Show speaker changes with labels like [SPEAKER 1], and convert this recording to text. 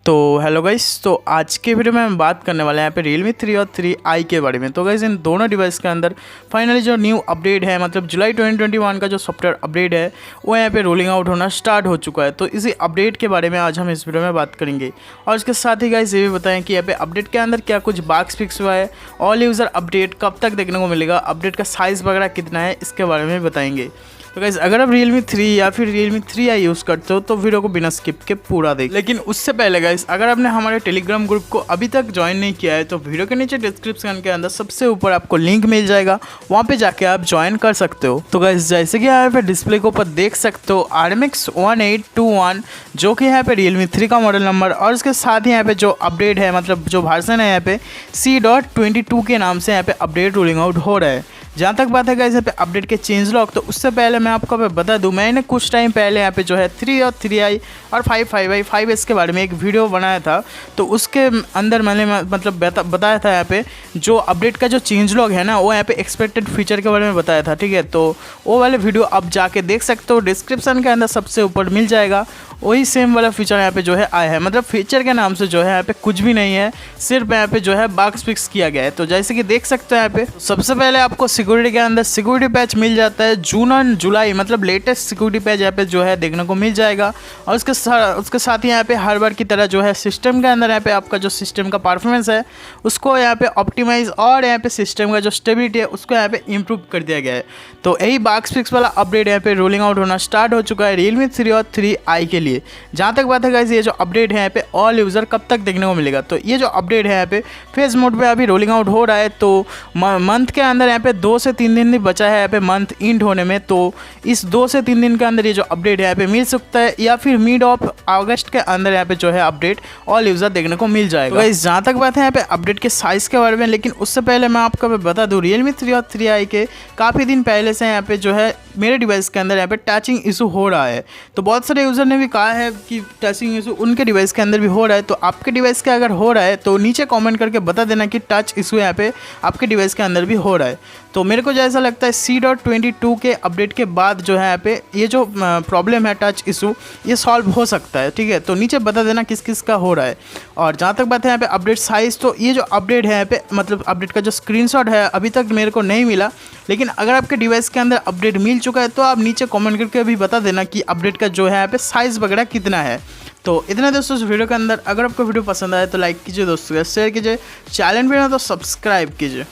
[SPEAKER 1] तो hello guys, तो आज के वीडियो में हम बात करने वाले हैं यहाँ पे Realme 3 और 3i के बारे में। तो गाइस इन दोनों डिवाइस के अंदर फाइनली जो न्यू अपडेट है, मतलब जुलाई 2021 का जो सॉफ्टवेयर अपडेट है वो यहाँ पे रोलिंग आउट होना स्टार्ट हो चुका है। तो इसी अपडेट के बारे में आज हम इस वीडियो में बात करेंगे और इसके साथ ही गाइस ये भी बताएं कि यहाँ पे अपडेट के अंदर क्या कुछ बग्स फिक्स हुआ है, ऑल यूज़र अपडेट कब तक देखने को मिलेगा, अपडेट का साइज़ वगैरह कितना है, इसके बारे में बताएंगे। तो गाइस अगर आप Realme 3 या फिर Realme 3i यूज़ करते हो तो वीडियो को बिना स्किप के पूरा देख। लेकिन उससे पहले गाइस अगर आपने हमारे टेलीग्राम ग्रुप को अभी तक ज्वाइन नहीं किया है तो वीडियो के नीचे डिस्क्रिप्शन के अंदर सबसे ऊपर आपको लिंक मिल जाएगा, वहाँ पे जाके आप ज्वाइन कर सकते हो। तो गाइस जैसे कि यहाँ पे डिस्प्ले के ऊपर देख सकते हो RMX 1821 जो कि यहाँ पे Realme 3 का मॉडल नंबर और उसके साथ ही यहाँ पे जो अपडेट है, मतलब जो वर्जन है यहाँ पे C.22 के नाम से यहाँ पे अपडेट रोलिंग आउट हो रहा है। जहाँ तक बात है गाइस यहाँ पे अपडेट के चेंज लॉग, तो उससे पहले मैं आपको बता दूं, मैंने कुछ टाइम पहले यहाँ पे जो है 3 और 3i और 5i 5s के बारे में एक वीडियो बनाया था। तो उसके अंदर मैंने मतलब बताया था यहाँ पे जो अपडेट का जो चेंज लॉग है ना, वो यहाँ पे एक्सपेक्टेड फीचर के बारे में बताया था, ठीक है। तो वो वाले वीडियो आप जाके देख सकते हो, डिस्क्रिप्शन के अंदर सबसे ऊपर मिल जाएगा। वही सेम वाला फीचर यहाँ पे जो है आया है, मतलब फीचर के नाम से जो है यहाँ पे कुछ भी नहीं है, सिर्फ यहाँ पे जो है बग्स फिक्स किया गया है। तो जैसे कि देख सकते हो यहाँ पे सबसे पहले आपको सिक्योरिटी के अंदर सिक्योरिटी पैच मिल जाता है जून और जुलाई, मतलब लेटेस्ट सिक्योरिटी पैच यहाँ पे जो है देखने को मिल जाएगा। और उसके साथ ही यहाँ पे हर बार की तरह जो है सिस्टम के अंदर यहाँ पे आपका जो सिस्टम का परफॉर्मेंस है उसको यहाँ पे ऑप्टिमाइज और यहाँ पे सिस्टम का जो स्टेबिलिटी है उसको यहाँ पे इम्प्रूव कर दिया गया है। तो यही बग्स फिक्स वाला अपडेट यहाँ पे रोलिंग आउट होना स्टार्ट हो चुका है Realme 3 और 3i के लिए। जहाँ तक बात है गाइस ये जो अपडेट है यहाँ पे ऑल यूज़र कब तक देखने को मिलेगा, तो ये जो अपडेट है यहाँ पे फेज मोड पे अभी रोलिंग आउट हो रहा है। तो मंथ के अंदर यहाँ पे 2 से 3 दिन ही बचा है यहाँ पे मंथ इंड होने में। तो इस 2 से 3 दिन के अंदर ये जो अपडेट है यहाँ पे मिल सकता है, या फिर मिड ऑफ अगस्त के अंदर यहाँ पे जो है अपडेट ऑल यूज़र देखने को मिल जाएगा। तो गाइस जहाँ तक बात है यहाँ पे अपडेट के साइज़ के बारे में, लेकिन उससे पहले मैं आपको बता दूँ Realme 3 और 3i के काफ़ी दिन पहले से यहाँ पे जो है मेरे डिवाइस के अंदर यहाँ पे टचिंग इशू हो रहा है। तो बहुत सारे यूज़र ने भी कहा है कि टचिंग इशू उनके डिवाइस के अंदर भी हो रहा है। तो आपके डिवाइस के अगर हो रहा है तो नीचे कमेंट करके बता देना कि टच इशू यहाँ पे आपके डिवाइस के अंदर भी हो रहा है। तो मेरे को जैसा लगता है C.22 के अपडेट के बाद जो है यहाँ पे ये जो प्रॉब्लम है टच इशू ये सॉल्व हो सकता है, ठीक है। तो नीचे बता देना किस किस का हो रहा है। और जहाँ तक बात है यहाँ पे अपडेट साइज़, तो ये जो अपडेट है यहाँ पे मतलब अपडेट का जो स्क्रीनशॉट है अभी तक मेरे को नहीं मिला, लेकिन अगर आपके डिवाइस के अंदर अपडेट मिल चुका है तो आप नीचे कमेंट करके भी बता देना कि अपडेट का जो है यहाँ पे साइज़ वगैरह कितना है। तो इतना दोस्तों इस वीडियो के अंदर, अगर आपको वीडियो पसंद आए तो लाइक कीजिए, दोस्तों शेयर कीजिए, चैनल पे ना तो सब्सक्राइब कीजिए।